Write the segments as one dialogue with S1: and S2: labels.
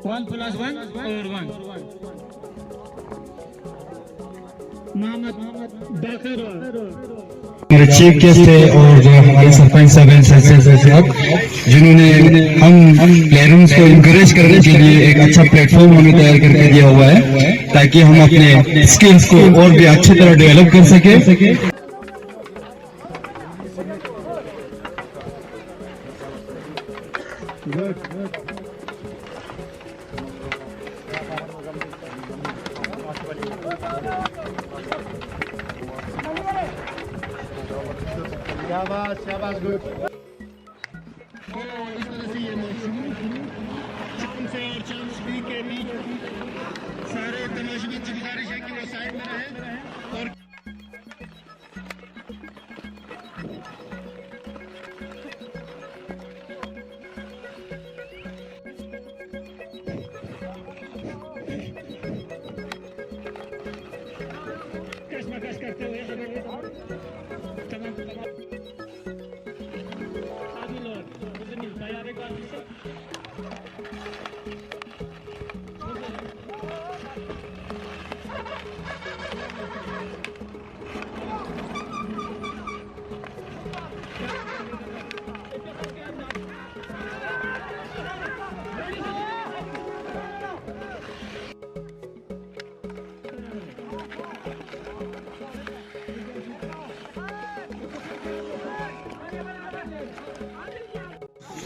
S1: 1 + 1 और 1 मोहम्मद बाकर
S2: हमारे chief guest है और जो हमारे सरपंच साहब जिन्होंने हम प्लेयर्स को इंकरेज करने के लिए एक अच्छा प्लेटफॉर्म हमें तैयार करके दिया हुआ है ताकि हम अपने स्किल्स को और भी अच्छी तरह डेवलप कर सके।
S1: शाबाश गुड। तो इस तरह से ये चांस है और चांस बी के बीच सारे तमाशबीन की गुजारिश है कि वो साइड में रहे और कशमकश करते हुए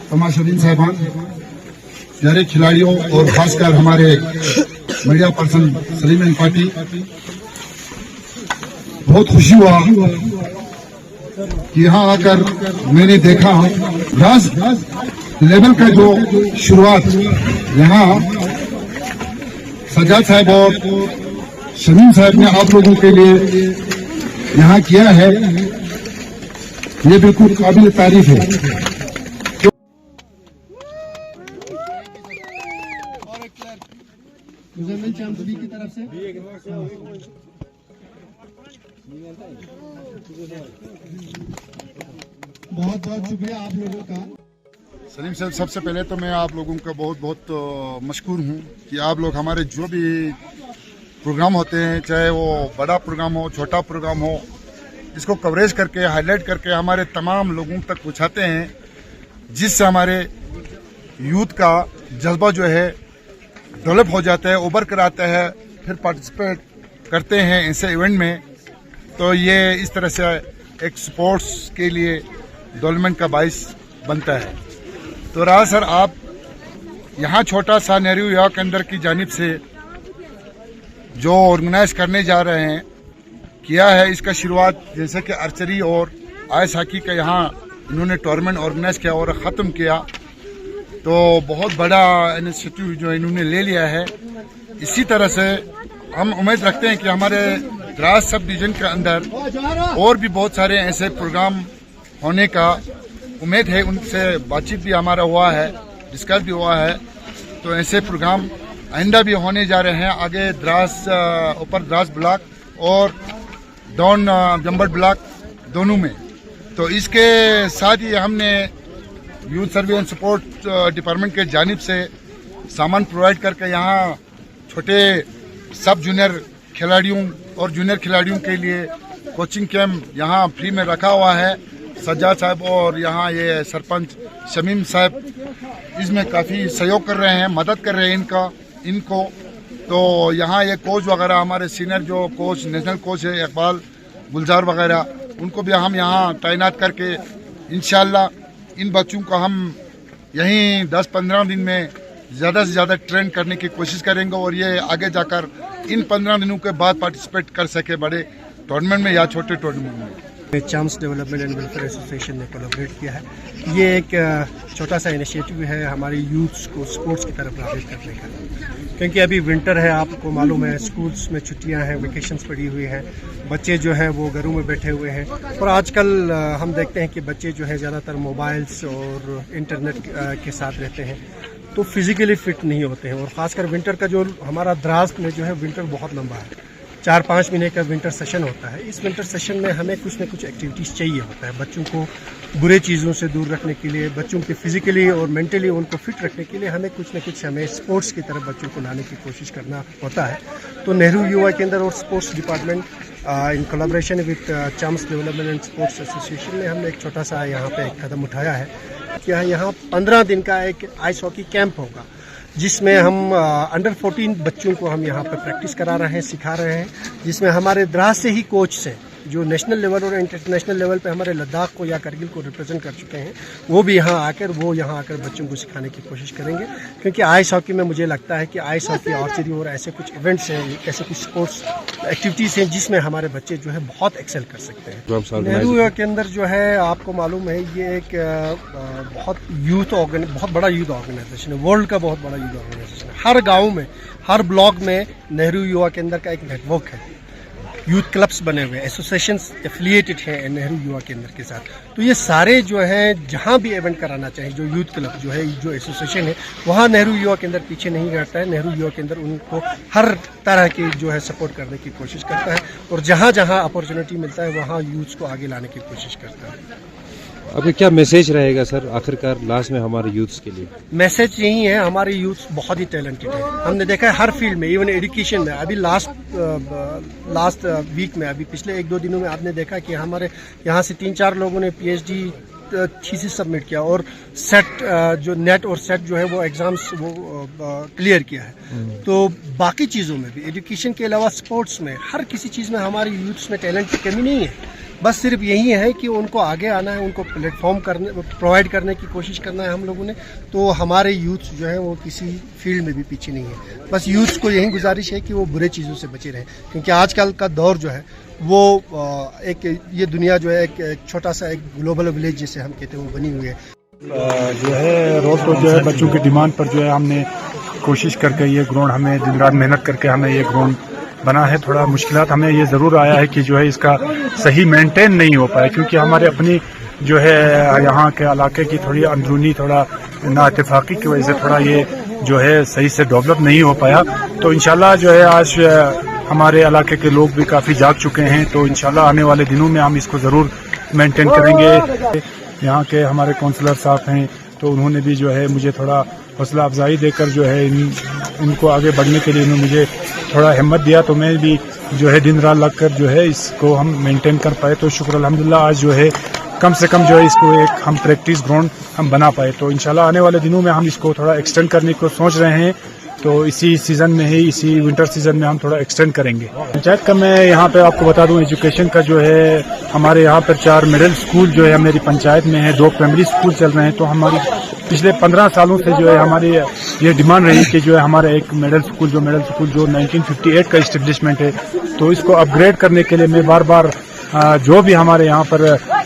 S3: तमाशबीन साहबान, प्यारे खिलाड़ियों और खासकर हमारे मीडिया पर्सन सलीम पार्टी, बहुत खुशी हुआ कि यहाँ आकर मैंने देखा ग्रास लेवल का जो शुरुआत यहाँ सज्जाद साहब और शमीम साहब ने आप लोगों के लिए यहाँ किया है, ये बिल्कुल काबिल तारीफ है।
S1: की तरफ से बहुत बहुत शुक्रिया आप लोगों का।
S3: सलीम साहब, सबसे पहले तो मैं आप लोगों का बहुत बहुत मशकूर हूँ कि आप लोग हमारे जो भी प्रोग्राम होते हैं, चाहे वो बड़ा प्रोग्राम हो छोटा प्रोग्राम हो, इसको कवरेज करके हाईलाइट करके हमारे तमाम लोगों तक पहुँचाते हैं, जिससे हमारे यूथ का जज्बा जो है डेवलप हो जाता है, उभर कर आता है, फिर पार्टिसिपेट करते हैं ऐसे इवेंट में। तो ये इस तरह से एक स्पोर्ट्स के लिए डेवलपमेंट का बाइस बनता है। तो राज सर, आप यहाँ छोटा सा नेहरू युवा केंद्र की जानिब से जो ऑर्गेनाइज करने जा रहे हैं किया है, इसका शुरुआत जैसे कि आर्चरी और आइस हॉकी का यहाँ इन्होंने टूर्नामेंट ऑर्गेनाइज किया और ख़त्म किया, तो बहुत बड़ा इनिशिएटिव जो इन्होंने ले लिया है। इसी तरह से हम उम्मीद रखते हैं कि हमारे द्रास सब डिवीजन के अंदर और भी बहुत सारे ऐसे प्रोग्राम होने का उम्मीद है। उनसे बातचीत भी हमारा हुआ है, डिस्कस भी हुआ है, तो ऐसे प्रोग्राम आइंदा भी होने जा रहे हैं आगे द्रास ऊपर द्रास ब्लॉक और डाउन जम्बट ब्लॉक दोनों में। तो इसके साथ ही हमने youth service and support department के जानिब से सामान प्रोवाइड करके यहाँ छोटे सब जूनियर खिलाड़ियों और जूनियर खिलाड़ियों के लिए कोचिंग कैंप यहाँ फ्री में रखा हुआ है। सज्जाद साहब और यहाँ ये सरपंच शमीम साहब इसमें काफ़ी सहयोग कर रहे हैं, मदद कर रहे हैं इनको। तो यहाँ ये कोच वगैरह हमारे सीनियर जो कोच नेशनल कोच है इकबाल गुलजार वगैरह, उनको भी हम यहाँ तैनात करके इंशाल्लाह इन बच्चों को हम यहीं 10-15 दिन में ज़्यादा से ज़्यादा ट्रेन करने की कोशिश करेंगे और ये आगे जाकर इन 15 दिनों के बाद पार्टिसिपेट कर सके बड़े टूर्नामेंट में या छोटे टूर्नामेंट में।
S4: चाम्स डेवलपमेंट एंड वेलफेयर एसोसिएशन ने कोलैबोरेट किया है। ये एक छोटा सा इनिशिएटिव है हमारे यूथ्स को स्पोर्ट्स की तरफ राग़िब करने का, क्योंकि अभी विंटर है, आपको मालूम है, स्कूल्स में छुट्टियां हैं, वेकेशंस पड़ी हुई हैं, बच्चे जो हैं वो घरों में बैठे हुए हैं और आजकल हम देखते हैं कि बच्चे जो है ज़्यादातर मोबाइल्स और इंटरनेट के साथ रहते हैं, तो फिज़िकली फ़िट नहीं होते हैं। और ख़ासकर विंटर का जो हमारा द्रास में जो है विंटर बहुत लंबा है, 4-5 महीने का विंटर सेशन होता है। इस विंटर सेशन में हमें कुछ न कुछ एक्टिविटीज़ चाहिए होता है बच्चों को बुरे चीज़ों से दूर रखने के लिए, बच्चों के फिजिकली और मेंटली उनको फिट रखने के लिए हमें कुछ न कुछ हमें स्पोर्ट्स की तरफ बच्चों को लाने की कोशिश करना होता है। तो नेहरू युवा केंद्र और sports department in collaboration with chums development and sports association ने हमने एक छोटा सा यहाँ पे एक कदम उठाया है कि यहाँ 15 दिन का एक आइस हॉकी कैंप होगा, जिसमें हम अंडर 14 बच्चों को हम यहाँ पे प्रैक्टिस करा रहे हैं, सिखा रहे हैं, जिसमें हमारे द्रास से ही कोच से जो नेशनल लेवल और इंटरनेशनल लेवल पे हमारे लद्दाख को या करगिल को रिप्रेजेंट कर चुके हैं, वो भी यहाँ आकर बच्चों को सिखाने की कोशिश करेंगे। क्योंकि आइस हॉकी में मुझे लगता है कि आइस हॉकी, आर्चरी और ऐसे कुछ इवेंट्स हैं, ऐसे कुछ स्पोर्ट्स एक्टिविटीज़ हैं जिसमें हमारे बच्चे जो है बहुत एक्सेल कर सकते हैं। नेहरू युवा के अंदर जो है आपको मालूम है ये एक बहुत बड़ा यूथ ऑर्गेनाइजेशन है, वर्ल्ड का बहुत बड़ा यूथ ऑर्गेनाइजेशन है। हर गाँव में, हर ब्लॉक में नेहरू युवा केंद्र का एक नेटवर्क है, यूथ क्लब्स बने हुए, एसोसिएशंस एफिलिएटेड हैं नेहरू युवा केंद्र के साथ। तो ये सारे जो हैं जहाँ भी इवेंट कराना चाहिए, जो यूथ क्लब जो है, जो एसोसिएशन है, वहाँ नेहरू युवा केंद्र पीछे नहीं हटता है। नेहरू युवा केंद्र उनको हर तरह की जो है सपोर्ट करने की कोशिश करता है और जहाँ जहाँ अपॉर्चुनिटी मिलता है वहाँ यूथ्स को आगे लाने की कोशिश करता है।
S5: आपका क्या मैसेज रहेगा सर आखिरकार लास्ट में हमारे यूथ्स के लिए?
S4: मैसेज यही है, हमारे यूथ बहुत ही टैलेंटेड है। हमने देखा है हर फील्ड में, इवन एजुकेशन में। अभी लास्ट वीक में, अभी पिछले 1-2 दिनों में आपने देखा कि हमारे यहाँ से 3-4 लोगों ने PhD थीसिस सबमिट किया और सेट जो नेट और सेट जो है वो एग्जाम्स वो क्लियर किया है। तो बाकी चीज़ों में भी, एजुकेशन के अलावा स्पोर्ट्स में, हर किसी चीज़ में हमारे यूथ्स में टैलेंट की कमी नहीं है। बस सिर्फ यही है कि उनको आगे आना है, उनको प्लेटफॉर्म प्रोवाइड करने की कोशिश करना है हम लोगों ने। तो हमारे यूथ जो है वो किसी फील्ड में भी पीछे नहीं है। बस यूथ को यही गुजारिश है कि वो बुरे चीज़ों से बचे रहें, क्योंकि आजकल का दौर जो है वो ये दुनिया जो है एक छोटा सा एक ग्लोबल विलेज जिसे हम कहते हैं वो बनी हुई है।
S6: जो है रोज तो जो है बच्चों की डिमांड पर जो है हमने कोशिश करके ये ग्राउंड, हमें दिन रात मेहनत करके हमें ये ग्राउंड बना है। थोड़ा मुश्किलात हमें ये ज़रूर आया है कि जो है इसका सही मेंटेन नहीं हो पाया, क्योंकि हमारे अपनी जो है यहाँ के इलाके की थोड़ी अंदरूनी थोड़ा नाइत्तेफाकी की वजह से थोड़ा ये जो है सही से डेवलप नहीं हो पाया। तो इंशाल्लाह जो है आज हमारे इलाके के लोग भी काफ़ी जाग चुके हैं, तो इंशाल्लाह आने वाले दिनों में हम इसको ज़रूर मेंटेन करेंगे। यहाँ के हमारे काउंसलर साहब हैं, तो उन्होंने भी जो है मुझे थोड़ा हौसला अफजाई देकर जो है इनको आगे बढ़ने के लिए उन्होंने मुझे थोड़ा हिम्मत दिया, तो मैं भी जो है दिन रात लगकर जो है इसको हम मेंटेन कर पाए। तो शुक्र अल्हम्दुलिल्लाह आज जो है कम से कम जो है इसको एक हम प्रैक्टिस ग्राउंड हम बना पाए। तो इंशाल्लाह आने वाले दिनों में हम इसको थोड़ा एक्सटेंड करने को सोच रहे हैं। तो इसी सीज़न में ही, इसी विंटर सीज़न में हम थोड़ा एक्सटेंड करेंगे। पंचायत का मैं यहाँ पे आपको बता दूँ, एजुकेशन का जो है हमारे यहाँ पर 4 मिडिल स्कूल जो है मेरी पंचायत में है, 2 प्राइमरी स्कूल चल रहे हैं। तो हमारी पिछले 15 सालों से जो है हमारी ये डिमांड रही कि जो है हमारा एक मिडिल स्कूल जो 1958 का इस्टेब्लिशमेंट है, तो इसको अपग्रेड करने के लिए मैं बार बार जो भी हमारे यहाँ पर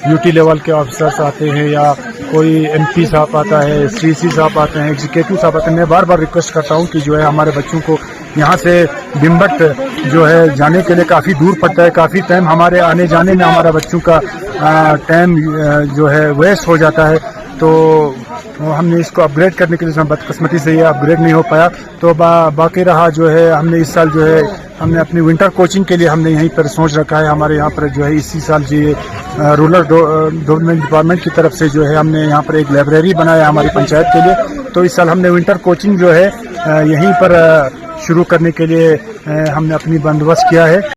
S6: यूटी लेवल के ऑफिसर्स आते हैं या कोई MP साहब आता है, CC साहब आते हैं, एग्जीक्यूटिव साहब आते हैं, मैं बार बार रिक्वेस्ट करता हूँ कि जो है हमारे बच्चों को यहाँ से बिम्बट जो है जाने के लिए काफ़ी दूर पड़ता है, काफ़ी टाइम हमारे आने जाने में हमारा बच्चों का टाइम जो है वेस्ट हो जाता है। तो हमने इसको अपग्रेड करने के लिए बदकिस्मती से ये अपग्रेड नहीं हो पाया। तो बाकी रहा जो है हमने इस साल जो है हमने अपनी विंटर कोचिंग के लिए हमने यहीं पर सोच रखा है। हमारे यहाँ पर जो है इसी साल जी रूरल डेवलपमेंट डिपार्टमेंट की तरफ से जो है हमने यहाँ पर एक लाइब्रेरी बनाया हमारी पंचायत के लिए। तो इस साल हमने विंटर कोचिंग जो है यहीं पर शुरू करने के लिए हमने अपनी बंदोबस्त किया है।